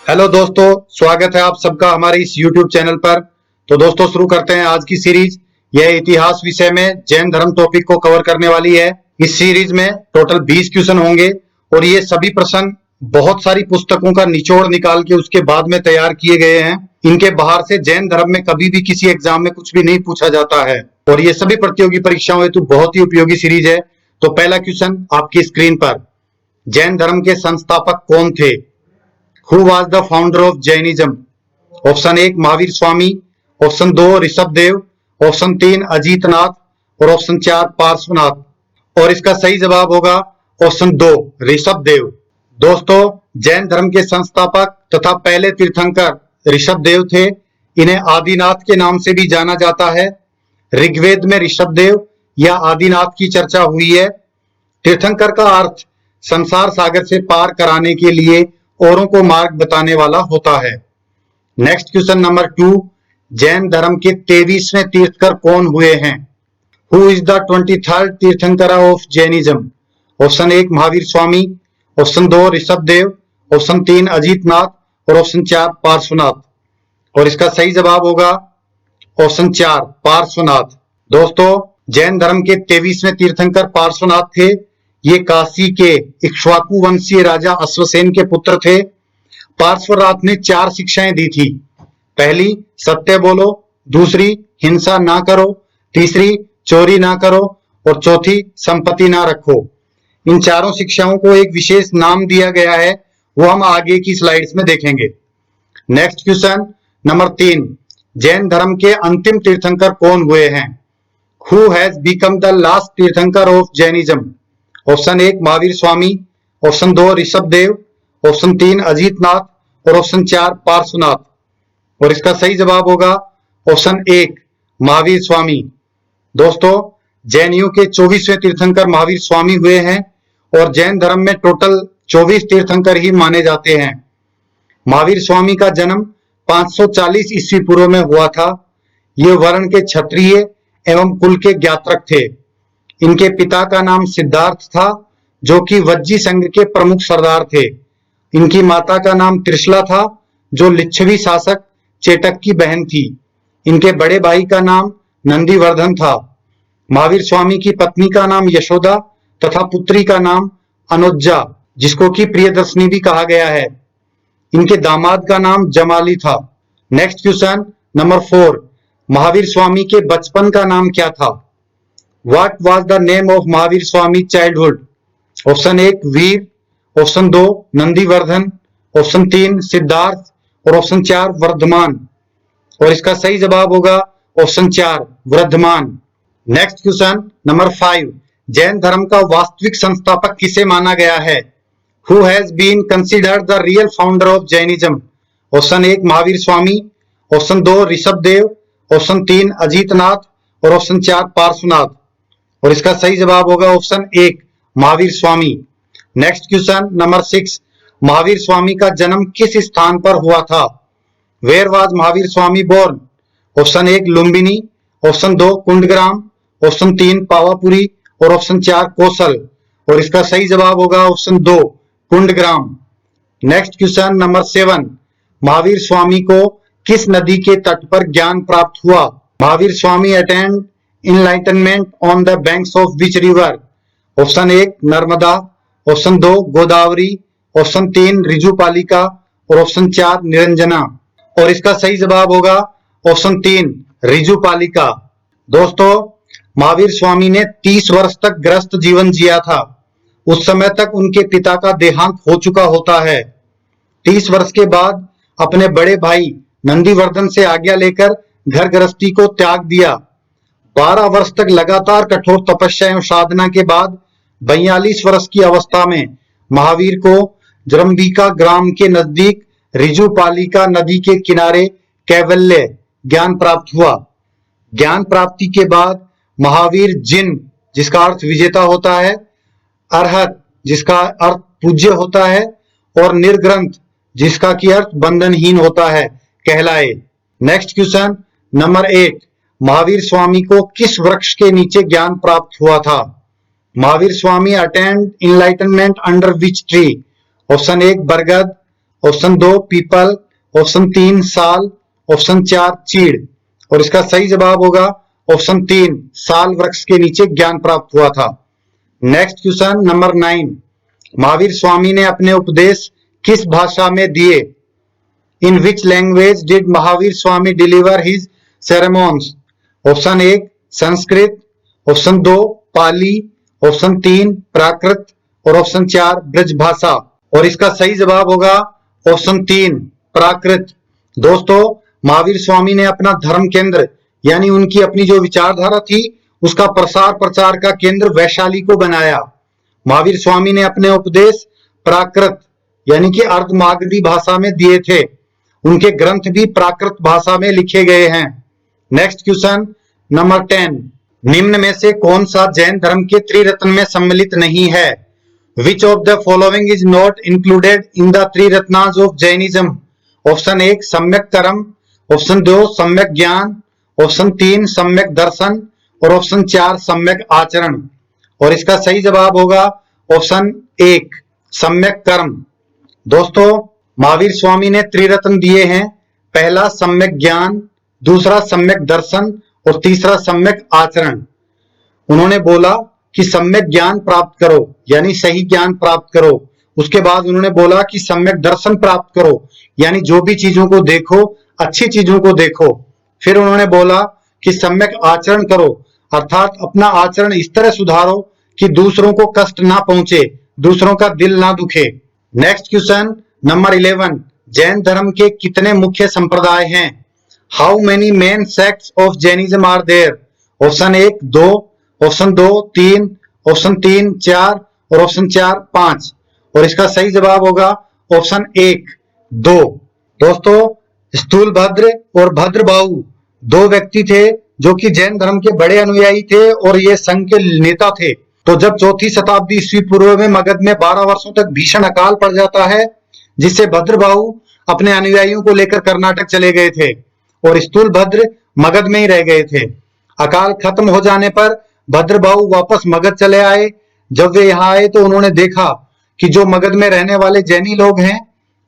Hello दोस्तों, स्वागत है आप सबका हमारे इस YouTube चैनल पर। तो दोस्तों शुरू करते हैं आज की सीरीज। यह इतिहास विषय में जैन धर्म टॉपिक को कवर करने वाली है। इस सीरीज में टोटल 20 क्वेश्चन होंगे और ये सभी प्रश्न बहुत सारी पुस्तकों का निचोड़ निकाल के उसके बाद में तैयार किए गए हैं। इनके बाहर से जैन धर्म में कभी भी किसी एग्जाम में कुछ भी नहीं पूछा जाता है और ये सभी प्रतियोगी परीक्षाओं हेतु बहुत ही उपयोगी सीरीज है। तो पहला क्वेश्चन आपकी स्क्रीन पर, जैन धर्म के संस्थापक कौन थे? Who was the founder of Jainism? Option 1 Mahavir Swami, option 2 Rishabh Dev, option 3 Ajitnath और ऑप्शन 4 पार्श्वनाथ। और इसका सही जवाब होगा ऑप्शन 2 ऋषभ देव। दोस्तों, जैन धर्म के संस्थापक तथा पहले तीर्थंकर ऋषभ देव थे। इन्हें आदिनाथ के नाम से भी जाना जाता है। ऋग्वेद में ऋषभ देव या आदिनाथ की चर्चा हुई है। तीर्थंकर का अर्थ संसार सागर से पार कराने के लिए औरों को मार्ग बताने वाला होता है। नेक्स्ट क्वेश्चन नंबर 2, जैन धर्म के 23वें तीर्थंकर कौन हुए हैं? Who is the 23rd tirthankar of Jainism? Option 1 Mahavir Swami, option 2 Rishabh Dev, option 3 Ajitnath और ऑप्शन 4 पार्श्वनाथ। और इसका सही जवाब होगा ऑप्शन 4 पार्श्वनाथ। दोस्तों, जैन धर्म के 23वें तीर्थंकर पार्श्वनाथ थे। ये काशी के इक्ष्वाकु वंशीय राजा अश्वसेन के पुत्र थे। पार्श्वनाथ ने 4 शिक्षाएं दी थी। पहली, सत्य बोलो, दूसरी, हिंसा ना करो, तीसरी, चोरी ना करो और चौथी, संपत्ति ना रखो। इन चारों शिक्षाओं को एक विशेष नाम दिया गया है, वो हम आगे की स्लाइड्स में देखेंगे। नेक्स्ट क्वेश्चन नंबर 3, जैन धर्म के अंतिम तीर्थंकर कौन हुए हैं? Who has become the last tirthankara of Jainism? Option 1 Mahavir Swami, option 2 Rishabh Dev, option 3 Ajitnath और ऑप्शन 4 पार्श्वनाथ। और इसका सही जवाब होगा ऑप्शन 1 महावीर स्वामी। दोस्तों, जैनियों के 24वें तीर्थंकर महावीर स्वामी हुए हैं और जैन धर्म में टोटल 24 तीर्थंकर ही माने जाते हैं। महावीर स्वामी का जन्म 540 ईस्वी पूर्व में हुआ था। ये वर्ण के क्षत्रिय एवं कुल के ज्ञात्रक थे। इनके पिता का नाम सिद्धार्थ था, जो कि वज्जी संघ के प्रमुख सरदार थे। इनकी माता का नाम त्रिशला था, जो लिच्छवी शासक चेटक की बहन थी। इनके बड़े भाई का नाम नंदीवर्धन था। महावीर स्वामी की पत्नी का नाम यशोदा तथा पुत्री का नाम अनुज्जा, जिसको कि प्रियदर्शनी भी कहा गया है। इनके दामाद का नाम जमाली था। Next question number 4, Mahavir Swami के बचपन का नाम क्या था? What was the name of Mahavir Swami childhood? Option 1 Veer, option 2 Nandivardhan, option 3 Siddhartha और ऑप्शन 4 वर्धमान। और इसका सही जवाब होगा option 4 Vardhaman. Next question number 5, Jain धर्म का वास्तविक संस्थापक किसे माना गया है? Who has been considered the real founder of Jainism? Option 1 Mahavir Swami, option 2 Rishabh Dev, option 3 Ajitnath और ऑप्शन 4 पार्श्वनाथ। और इसका सही जवाब होगा option 1 Mahavir Swami. Next question number 6, Mahavir Swami का जन्म किस स्थान पर हुआ था? Where was Mahavir Swami born? Option 1 Lumbini, option 2 Kundagram, option 3 Pawapuri और ऑप्शन 4 कौशल। और इसका सही जवाब होगा option 2 Kundagram. Next question number 7, Mahavir Swami को किस नदी के तट पर ज्ञान प्राप्त हुआ? Mahavir Swami attend enlightenment on the banks of which river? Option 1 Narmada, option 2 Godavari, option 3 Rijupalika और ऑप्शन 4 निरंजना। और इसका सही जवाब होगा ऑप्शन 3 ऋजुपालिका। दोस्तों, महावीर स्वामी ने 30 वर्ष तक गृहस्थ जीवन जिया था। उस समय तक उनके पिता का देहांत हो चुका होता है। 30 वर्ष के बाद अपने बड़े भाई नंदीवर्धन से आज्ञा लेकर घर गृहस्थी को त्याग दिया। 12 वर्ष तक लगातार कठोर तपस्या एवं साधना के बाद 42 वर्ष की अवस्था में महावीर को जरंबिका ग्राम के नजदीक ऋजुपालिका नदी के किनारे कैवल्य ज्ञान प्राप्त हुआ। ज्ञान प्राप्ति के बाद महावीर जिन, जिसका अर्थ विजेता होता है, अरहत, जिसका अर्थ पूज्य होता है, और निर्ग्रंथ, जिसका की अर्थ बंधनहीन होता है, कहलाए। Next question number 8, Mahavir Swami को किस वृक्ष के नीचे ज्ञान प्राप्त हुआ था? Mahavir Swami attend enlightenment under which tree? Option 1 बरगद, ऑप्शन 2 पीपल, ऑप्शन 3 साल, ऑप्शन 4 चीड़। और इसका सही जवाब होगा ऑप्शन 3 साल वृक्ष के नीचे ज्ञान प्राप्त हुआ था। Next question number 9, Mahavir Swami ने अपने उपदेश किस भाषा में दिए? In which language did Mahavir Swami deliver his sermons? Option 1 Sanskrit, option 2 Pali, option 3 Prakrit और ऑप्शन 4 ब्रज भाषा। और इसका सही जवाब होगा ऑप्शन 3 प्राकृत। दोस्तों, महावीर स्वामी ने अपना धर्म केंद्र यानी उनकी अपनी जो विचारधारा थी उसका प्रसार प्रचार का केंद्र वैशाली को बनाया। महावीर स्वामी ने अपने उपदेश प्राकृत यानी कि अर्धमागधी भाषा में दिए थे। उनके ग्रंथ भी प्राकृत भाषा में लिखे गए हैं। नेक्स्ट क्वेश्चन नंबर 10, निम्न में से कौन सा जैन धर्म के त्रिरत्न में सम्मिलित नहीं है? Which of the following is not included in the three ratnas of Jainism? Option 1 सम्यक कर्म, ऑप्शन 2 सम्यक ज्ञान, ऑप्शन 3 सम्यक दर्शन और ऑप्शन 4 सम्यक आचरण। और इसका सही जवाब होगा ऑप्शन 1 सम्यक कर्म। दोस्तों, महावीर स्वामी ने त्रिरत्न दिए हैं, पहला सम्यक ज्ञान, दूसरा सम्यक दर्शन और तीसरा सम्यक आचरण। उन्होंने बोला कि सम्यक ज्ञान प्राप्त करो यानी सही ज्ञान प्राप्त करो। उसके बाद उन्होंने बोला कि सम्यक दर्शन प्राप्त करो यानी जो भी चीजों को देखो अच्छी चीजों को देखो। फिर उन्होंने बोला कि सम्यक आचरण करो अर्थात अपना आचरण इस तरह सुधारो कि दूसरों को कष्ट ना पहुंचे, दूसरों का दिल ना दुखे। नेक्स्ट क्वेश्चन नंबर 11, जैन धर्म के कितने मुख्य संप्रदाय हैं? How many main sects of Jainism are there? Option 1 2, option 2 3, option 3 4 और ऑप्शन 4 5। और इसका सही जवाब होगा ऑप्शन 1 2। दोस्तों, स्थूलभद्र और भद्रबाहु दो व्यक्ति थे जो कि जैन धर्म के बड़े अनुयायी थे और ये संघ के नेता थे। तो जब 4वीं शताब्दी ईस्वी पूर्व में मगध में 12 वर्षों तक भीषण अकाल पड़ जाता है जिससे भद्रबाहु अपने अनुयायियों को लेकर कर्नाटक चले गए थे और स्थूलभद्र मगध में ही रह गए थे। अकाल खत्म हो जाने पर भद्रबाहु वापस मगध चले आए। जब वे यहाँ आए तो उन्होंने देखा कि जो मगध में रहने वाले जैनी लोग हैं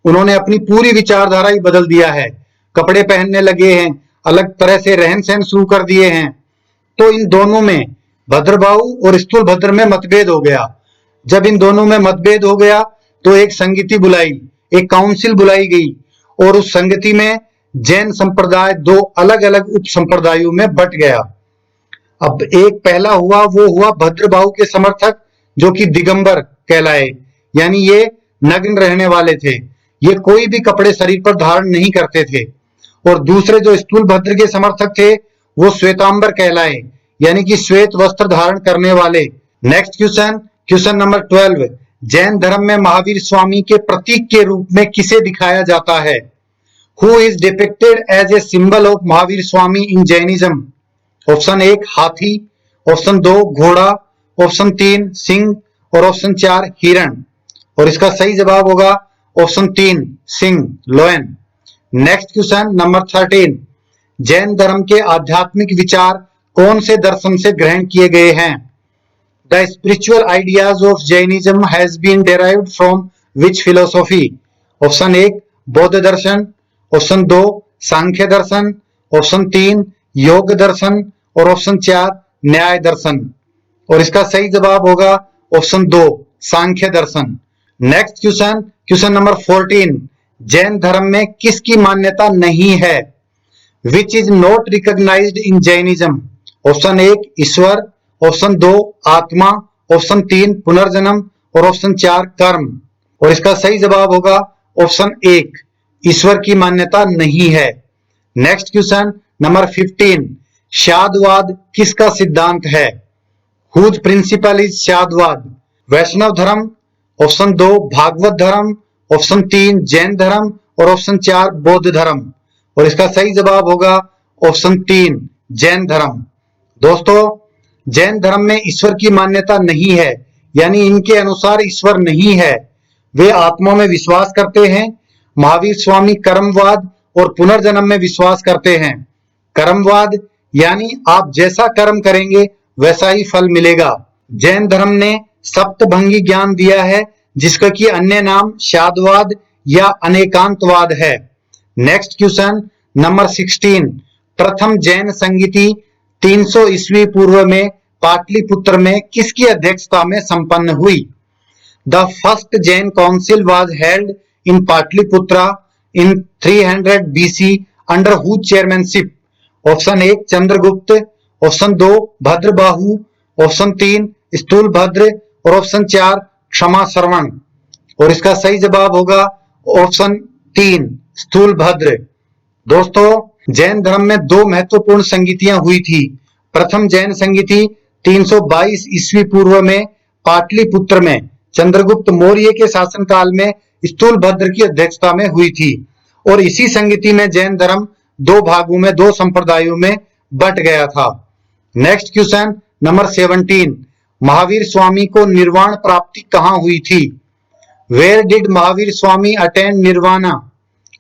उन्होंने अपनी पूरी विचारधारा ही बदल दिया है, कपड़े पहनने लगे हैं, अलग तरह से रहन सहन शुरू कर दिए हैं। तो इन दोनों में भद्रबाहु और स्थूलभद्र में मतभेद हो गया। जब इन दोनों में मतभेद हो गया तो एक संगति बुलाई, एक काउंसिल बुलाई गई और उस संगति में जैन संप्रदाय दो अलग अलग उप संप्रदायों में बट गया। अब एक पहला हुआ वो हुआ भद्रबाहु के समर्थक जो कि दिगंबर कहलाए यानी ये नग्न रहने वाले थे, ये कोई भी कपड़े शरीर पर धारण नहीं करते थे। और दूसरे जो स्थूलभद्र के समर्थक थे वो श्वेतांबर कहलाए यानी कि श्वेत वस्त्र धारण करने वाले। नेक्स्ट क्वेश्चन नंबर 12, जैन धर्म में महावीर स्वामी के प्रतीक के रूप में किसे दिखाया जाता है? Who is depicted as a symbol of Mahavir Swami in Jainism? Option 1 हाथी, ऑप्शन 2 घोड़ा, ऑप्शन 3 सिंह और ऑप्शन 4 हिरण। और इसका सही जवाब होगा option 3 Singh लोयन। Next question number 13, Jain धर्म के आध्यात्मिक विचार कौन से दर्शन से ग्रहण किए गए हैं? The spiritual ideas of Jainism has been derived from which philosophy? Option 1 बौद्ध दर्शन, ऑप्शन 2 सांख्य दर्शन, ऑप्शन 3 योग दर्शन और ऑप्शन 4 न्याय दर्शन। और इसका सही जवाब होगा ऑप्शन 2 सांख्य दर्शन। नेक्स्ट क्वेश्चन नंबर 14, जैन धर्म में किसकी मान्यता नहीं है? Which is not recognised in Jainism? Option 1 ईश्वर, ऑप्शन 2 आत्मा, ऑप्शन 3 पुनर्जन्म और ऑप्शन 4 कर्म। और इसका सही जवाब होगा ऑप्शन 1 ईश्वर की मान्यता नहीं है। नेक्स्ट क्वेश्चन नंबर 15, शादवाद किसका सिद्धांत है? Whose principle is Syadvad? वैष्णव धर्म, ऑप्शन 2 भागवत धर्म, ऑप्शन 3 जैन धर्म और ऑप्शन 4 बौद्ध धर्म। और इसका सही जवाब होगा ऑप्शन 3 जैन धर्म। दोस्तों, जैन धर्म में ईश्वर की मान्यता नहीं है यानी इनके अनुसार ईश्वर नहीं है। वे आत्मा में विश्वास करते हैं। महावीर स्वामी कर्मवाद और पुनर्जन्म में विश्वास करते हैं। कर्मवाद यानी आप जैसा कर्म करेंगे वैसा ही फल मिलेगा। जैन धर्म ने सप्तभंगी ज्ञान दिया है जिसका कि अन्य नाम शादवाद या अनेकांतवाद है? नेक्स्ट क्वेश्चन नंबर 16, प्रथम जैन संगीति 300 ईस्वी पूर्व में पाटलिपुत्र में किसकी अध्यक्षता में संपन्न हुई? The first Jain council was held in Pataliputra in 300 BC under whose chairmanship? Option 1 Chandragupta, option 2 Bhadrabahu, option 3 Sthulabhadra और ऑप्शन 4 क्षमा श्रवण। और इसका सही जवाब होगा ऑप्शन 3 स्थूलभद्र। दोस्तों जैन धर्म में दो महत्वपूर्ण संगीतियां हुई थी। प्रथम जैन संगीति 322 ईस्वी पूर्व में पाटलिपुत्र में चंद्रगुप्त मौर्य के शासनकाल में स्थूलभद्र की अध्यक्षता में हुई थी। और इसी संगीति में जैन धर्म दो भागों में, दो संप्रदायों में बट गया था। Next question number 17, Mahavir Swami को निर्वाण प्राप्ति कहां हुई थी? Where did Mahavir Swami attend nirvana?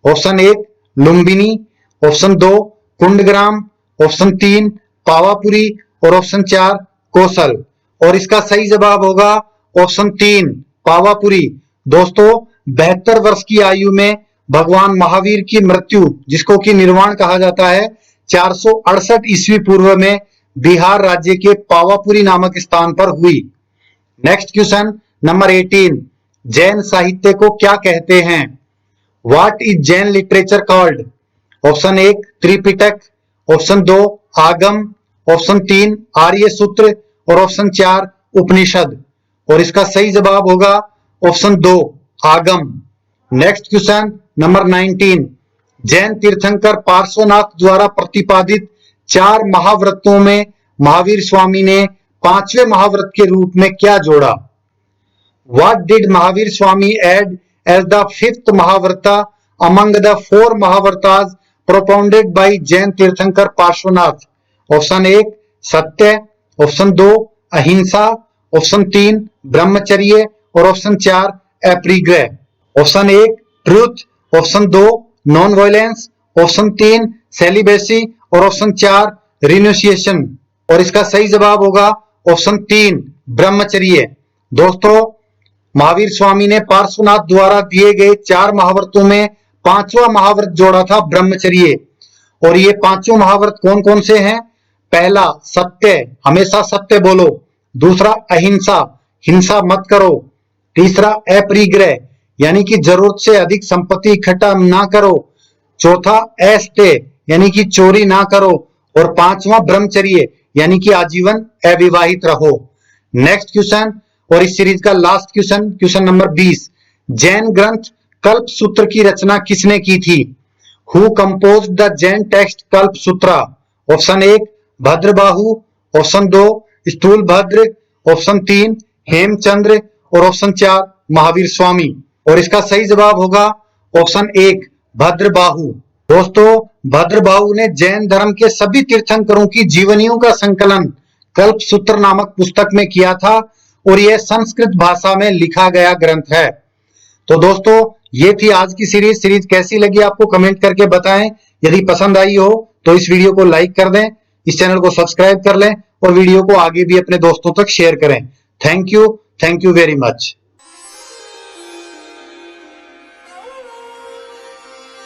Option 1 Lumbini, option 2 Kundagram, option 3 Pawapuri और ऑप्शन 4 कौशल। और इसका सही जवाब होगा ऑप्शन 3 पावापुरी। दोस्तों 72 वर्ष की आयु में भगवान महावीर की मृत्यु, जिसको कि निर्वाण कहा जाता है, 468 ईस्वी पूर्व में बिहार राज्य के पावापुरी नामक स्थान पर हुई। नेक्स्ट क्वेश्चन नंबर 18, जैन साहित्य को क्या कहते हैं? What is Jain literature called? Option 1 Tripitaka, option 2 आगम, ऑप्शन 3 आर्य सूत्र और ऑप्शन 4 उपनिषद। और इसका सही जवाब होगा ऑप्शन 2 आगम। नेक्स्ट क्वेश्चन नंबर 19, जैन तीर्थंकर पार्श्वनाथ द्वारा प्रतिपादित 4 महाव्रतों में महावीर स्वामी ने 5वें महाव्रत के रूप में क्या जोड़ा? What did Mahavir Swami add as the 5th महाव्रता among the 4 महाव्रतास propounded by Jain तीर्थंकर पार्श्वनाथ? ऑप्शन 1 सत्य, ऑप्शन 2 अहिंसा, ऑप्शन 3 ब्रह्मचर्य और ऑप्शन 4 अपरिग्रह। Option 1 truth, option 2 non violence, option 3 celibacy और ऑप्शन 4 रिन्यूसिएशन। और इसका सही जवाब होगा ऑप्शन 3 ब्रह्मचर्य। दोस्तों महावीर स्वामी ने पार्श्वनाथ द्वारा दिए गए 4 महाव्रतों में 5वां महाव्रत जोड़ा था ब्रह्मचर्य। और ये 5 महाव्रत कौन कौन से हैं? पहला सत्य, हमेशा सत्य बोलो। दूसरा अहिंसा, हिंसा मत करो। तीसरा अपरिग्रह, यानी कि जरूरत से अधिक संपत्ति इकट्ठा ना करो। चौथा अस्ते, यानी कि चोरी ना करो। और 5वां ब्रह्मचर्य, यानी कि आजीवन अविवाहित रहो। नेक्स्ट क्वेश्चन और इस सीरीज का last question, question number 20, Jain ग्रंथ कल्प सूत्र की रचना किसने की थी? Who composed the Jain text Kalpa Sutra? Option 1 Bhadrabahu, option 2 Sthulabhadra, option 3 Hemachandra और ऑप्शन 4 महावीर स्वामी। और इसका सही जवाब होगा ऑप्शन 1 भद्रबाहु। दोस्तों भद्रबाहु ने जैन धर्म के सभी तीर्थंकरों की जीवनियों का संकलन कल्प सूत्र नामक पुस्तक में किया था और यह संस्कृत भाषा में लिखा गया ग्रंथ है। तो दोस्तों ये थी आज की सीरीज कैसी लगी आपको कमेंट करके बताएं। यदि पसंद आई हो तो इस वीडियो को लाइक कर दें, इस चैनल को सब्सक्राइब कर लें और वीडियो को आगे भी अपने दोस्तों तक शेयर करें। Thank you very much.